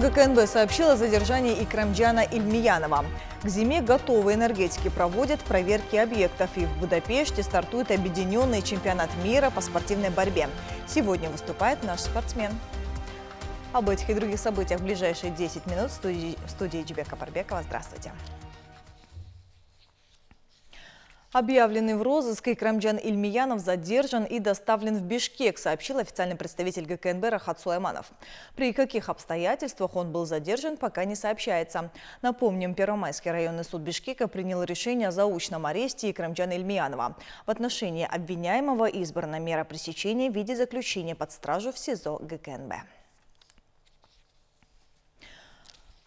ГКНБ сообщила о задержании Икрамджана Ильмиянова. К зиме готовые энергетики проводят проверки объектов. И в Будапеште стартует объединенный чемпионат мира по спортивной борьбе. Сегодня выступает наш спортсмен. Об этих и других событиях в ближайшие 10 минут в студии Джибека Парбекова. Здравствуйте. Объявленный в розыск Икрамджан Ильмиянов задержан и доставлен в Бишкек, сообщил официальный представитель ГКНБ Рахат Сулайманов. При каких обстоятельствах он был задержан, пока не сообщается. Напомним, Первомайский районный суд Бишкека принял решение о заочном аресте Икрамджана Ильмиянова. В отношении обвиняемого избрана мера пресечения в виде заключения под стражу в СИЗО ГКНБ.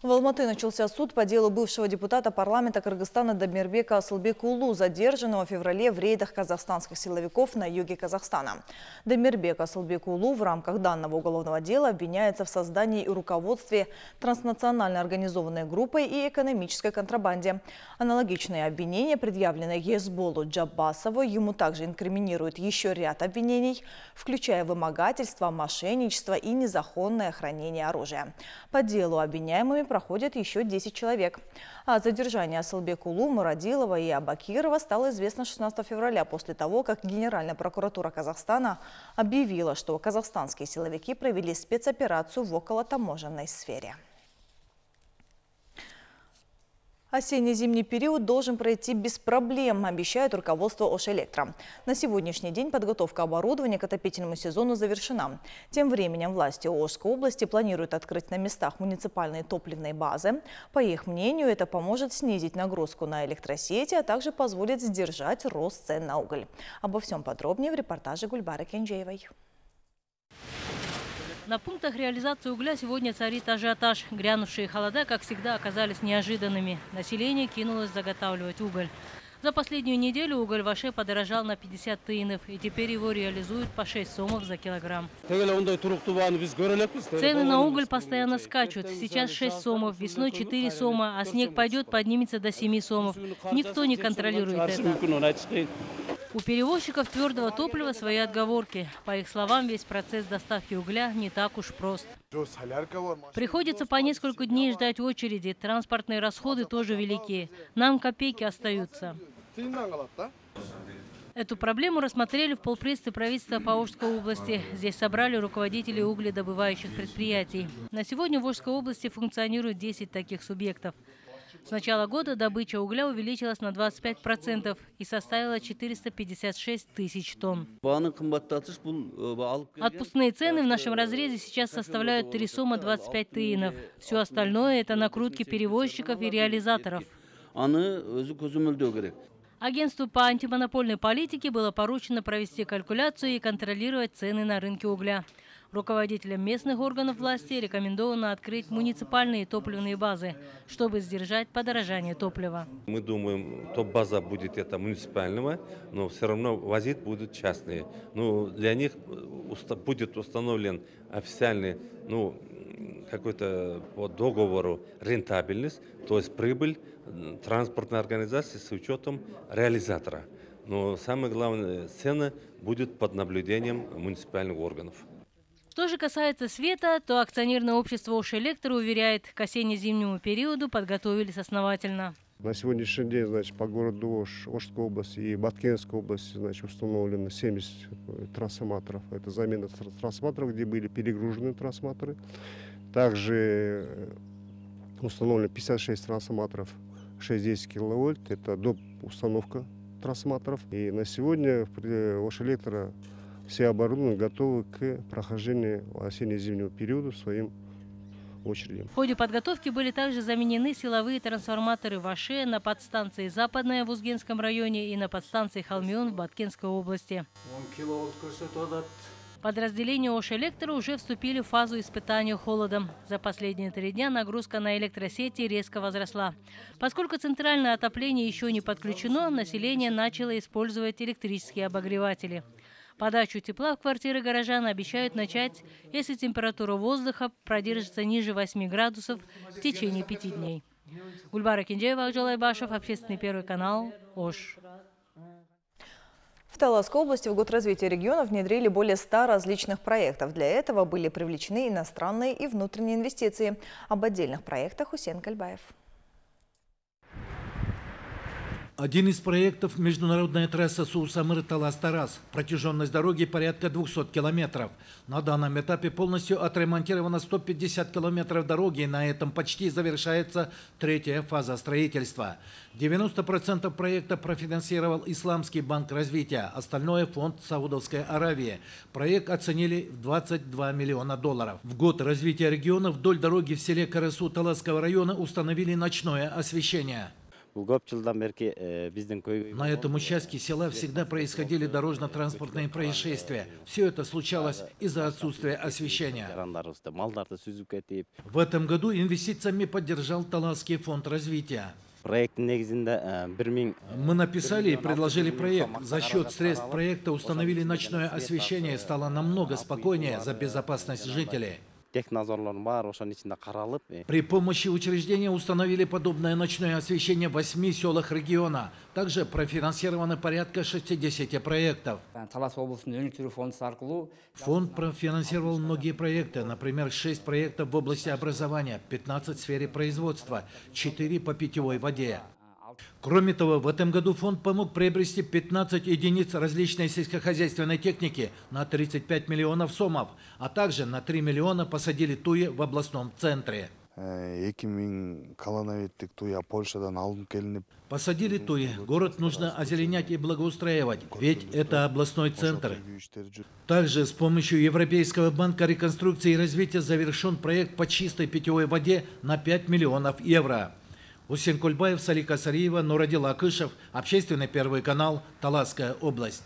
В Алматы начался суд по делу бывшего депутата парламента Кыргызстана Дамирбека Асылбекулу, задержанного в феврале в рейдах казахстанских силовиков на юге Казахстана. Дамирбек Асылбекулу в рамках данного уголовного дела обвиняется в создании и руководстве транснациональной организованной группой и экономической контрабанде. Аналогичные обвинения, предъявленные Езболу Джаббасову, ему также инкриминируют еще ряд обвинений, включая вымогательство, мошенничество и незаконное хранение оружия. По делу обвиняемыми проходит еще 10 человек. О задержании Асылбекулу, Мурадилова и Абакирова стало известно 16 февраля после того, как Генеральная прокуратура Казахстана объявила, что казахстанские силовики провели спецоперацию в околотаможенной сфере. Осенне-зимний период должен пройти без проблем, обещает руководство Ош-Электро. На сегодняшний день подготовка оборудования к отопительному сезону завершена. Тем временем власти Ошской области планируют открыть на местах муниципальные топливные базы. По их мнению, это поможет снизить нагрузку на электросети, а также позволит сдержать рост цен на уголь. Обо всем подробнее в репортаже Гульбары Кенджеевой. На пунктах реализации угля сегодня царит ажиотаж. Грянувшие холода, как всегда, оказались неожиданными. Население кинулось заготавливать уголь. За последнюю неделю уголь в Оше подорожал на 50 тыинов, и теперь его реализуют по 6 сомов за килограмм. Цены на уголь постоянно скачут. Сейчас 6 сомов, весной 4 сома, а снег пойдет, поднимется до 7 сомов. Никто не контролирует это. У перевозчиков твердого топлива свои отговорки. По их словам, весь процесс доставки угля не так уж прост. Приходится по несколько дней ждать очереди. Транспортные расходы тоже велики. Нам копейки остаются. Эту проблему рассмотрели в полпредстве правительства по Ошской области. Здесь собрали руководителей угледобывающих предприятий. На сегодня в Ошской области функционирует 10 таких субъектов. С начала года добыча угля увеличилась на 25% и составила 456 тысяч тонн. Отпускные цены в нашем разрезе сейчас составляют 3 сома 25 тыинов. Все остальное – это накрутки перевозчиков и реализаторов. Агентству по антимонопольной политике было поручено провести калькуляцию и контролировать цены на рынке угля. Руководителям местных органов власти рекомендовано открыть муниципальные топливные базы, чтобы сдержать подорожание топлива. Мы думаем, топ-база будет это муниципального, но все равно возить будут частные. Для них будет установлен официальный, какой-то по договору рентабельность, то есть прибыль транспортной организации с учетом реализатора. Но самое главное, цены будут под наблюдением муниципальных органов. Что же касается света, то акционерное общество Ош-Электро уверяет, к осенне-зимнему периоду подготовились основательно. На сегодняшний день, по городу Ош, Ошской области и Баткенской области, установлено 70 трансформаторов. Это замена трансформаторов, где были перегружены трансформаторы. Также установлено 56 трансформаторов 610 киловольт. Это доп. Установка трансформаторов. И на сегодня в Ош-Электро все оборудования готовы к прохождению осенне-зимнего периода своим очередям. В ходе подготовки были также заменены силовые трансформаторы в Оше, на подстанции Западная в Узгенском районе и на подстанции Халмион в Баткенской области. Подразделения Ош-Электро уже вступили в фазу испытания холодом. За последние 3 дня нагрузка на электросети резко возросла. Поскольку центральное отопление еще не подключено, население начало использовать электрические обогреватели. Подачу тепла в квартиры горожан обещают начать, если температура воздуха продержится ниже 8 градусов в течение 5 дней. Гульбара Кенджеева, Акжал Айбашев, Общественный первый канал, Ош. В Таласской области в год развития региона внедрили более 100 различных проектов. Для этого были привлечены иностранные и внутренние инвестиции. Об отдельных проектах Хусейн Кальбаев. Один из проектов – международная трасса Су-Самыр-Талас-Тарас. Протяженность дороги порядка 200 километров. На данном этапе полностью отремонтировано 150 километров дороги. На этом почти завершается третья фаза строительства. 90% проекта профинансировал Исламский банк развития. Остальное – фонд Саудовской Аравии. Проект оценили в $22 миллиона. В год развития региона вдоль дороги в селе Карасу Таласского района установили ночное освещение. На этом участке села всегда происходили дорожно-транспортные происшествия. Все это случалось из-за отсутствия освещения. В этом году инвестициями поддержал Таласский фонд развития. Мы написали и предложили проект. За счет средств проекта установили ночное освещение. Стало намного спокойнее за безопасность жителей. При помощи учреждения установили подобное ночное освещение в 8 селах региона. Также профинансировано порядка 60 проектов. Фонд профинансировал многие проекты, например, 6 проектов в области образования, 15 в сфере производства, 4 по питьевой воде. Кроме того, в этом году фонд помог приобрести 15 единиц различной сельскохозяйственной техники на 35 миллионов сомов, а также на 3 миллиона посадили туи в областном центре. Посадили туи. Город нужно озеленять и благоустраивать, ведь это областной центр. Также с помощью Европейского банка реконструкции и развития завершен проект по чистой питьевой воде на 5 миллионов евро. Хусейн Кальбаев, Салика Сариева, Нурадил Акышев, Общественный первый канал, Таласская область.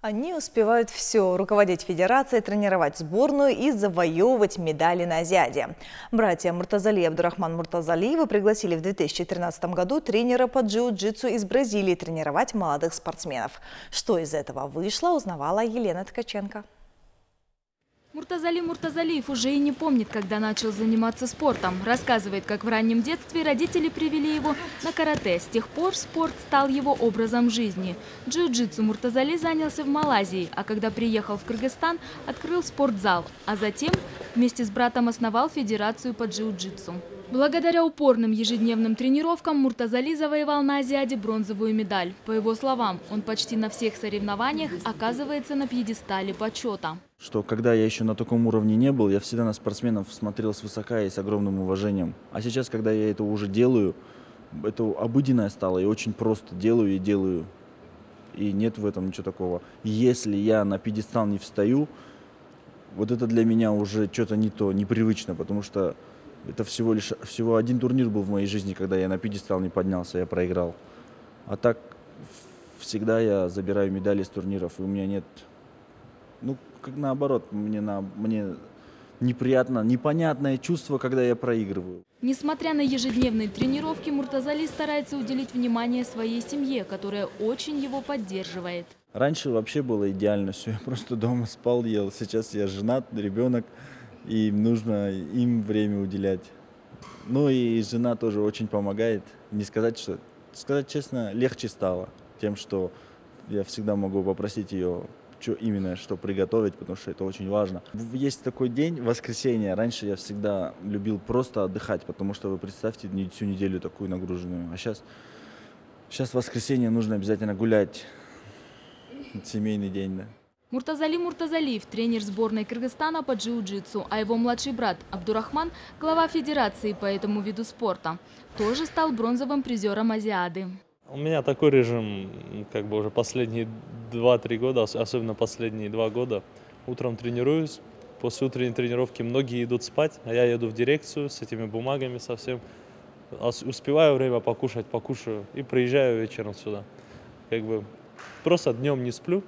Они успевают все – руководить федерацией, тренировать сборную и завоевывать медали на Азиаде. Братья Муртазали и Абдурахман Муртазалиевы пригласили в 2013 году тренера по джиу-джитсу из Бразилии тренировать молодых спортсменов. Что из этого вышло, узнавала Елена Ткаченко. Муртазали Муртазалиев уже и не помнит, когда начал заниматься спортом. Рассказывает, как в раннем детстве родители привели его на карате. С тех пор спорт стал его образом жизни. Джиу-джитсу Муртазали занялся в Малайзии, а когда приехал в Кыргызстан, открыл спортзал. А затем вместе с братом основал федерацию по джиу-джитсу. Благодаря упорным ежедневным тренировкам Муртазали завоевал на Азиаде бронзовую медаль. По его словам, он почти на всех соревнованиях оказывается на пьедестале почета. Что когда я еще на таком уровне не был, я всегда на спортсменов смотрел свысока и с огромным уважением. А сейчас, когда я это уже делаю, это обыденное стало, и очень просто делаю и делаю. И нет в этом ничего такого. Если я на пьедестал не встаю, вот это для меня уже что-то не то, непривычно, потому что это всего один турнир был в моей жизни, когда я на пьедестал не поднялся, я проиграл. А так всегда я забираю медали с турниров, и у меня нет... Ну, как наоборот, мне неприятно, непонятное чувство, когда я проигрываю. Несмотря на ежедневные тренировки, Муртазали старается уделить внимание своей семье, которая очень его поддерживает. Раньше вообще было идеально все, я просто дома спал, ел. Сейчас я женат, ребенок, и нужно им время уделять. Ну и жена тоже очень помогает. Не сказать, что... Сказать честно, легче стало тем, что я всегда могу попросить ее, что именно, что приготовить, потому что это очень важно. Есть такой день, воскресенье. Раньше я всегда любил просто отдыхать, потому что вы представьте всю неделю такую нагруженную. А сейчас в воскресенье нужно обязательно гулять. Семейный день, да. Муртазали Муртазалиев – тренер сборной Кыргызстана по джиу-джитсу, а его младший брат Абдурахман – глава федерации по этому виду спорта. Тоже стал бронзовым призером Азиады. У меня такой режим, как бы уже последние 2-3 года, особенно последние 2 года. Утром тренируюсь, после утренней тренировки многие идут спать, а я еду в дирекцию с этими бумагами совсем. Успеваю время покушать, покушаю и приезжаю вечером сюда. Как бы просто днем не сплю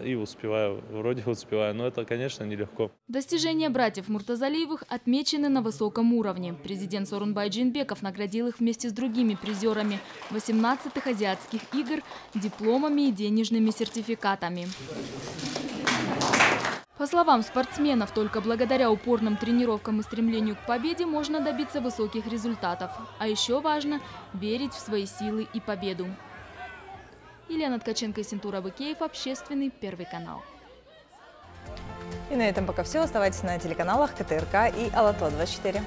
и успеваю, вроде успеваю, но это, конечно, нелегко. Достижения братьев Муртазалиевых отмечены на высоком уровне. Президент Сооронбай Джейнбеков наградил их вместе с другими призерами 18-х азиатских игр дипломами и денежными сертификатами. По словам спортсменов, только благодаря упорным тренировкам и стремлению к победе можно добиться высоких результатов. А еще важно верить в свои силы и победу. Елена Ткаченко и Синтур Абыкеев, Общественный, Первый канал. И на этом пока все. Оставайтесь на телеканалах КТРК и Ала-То 24.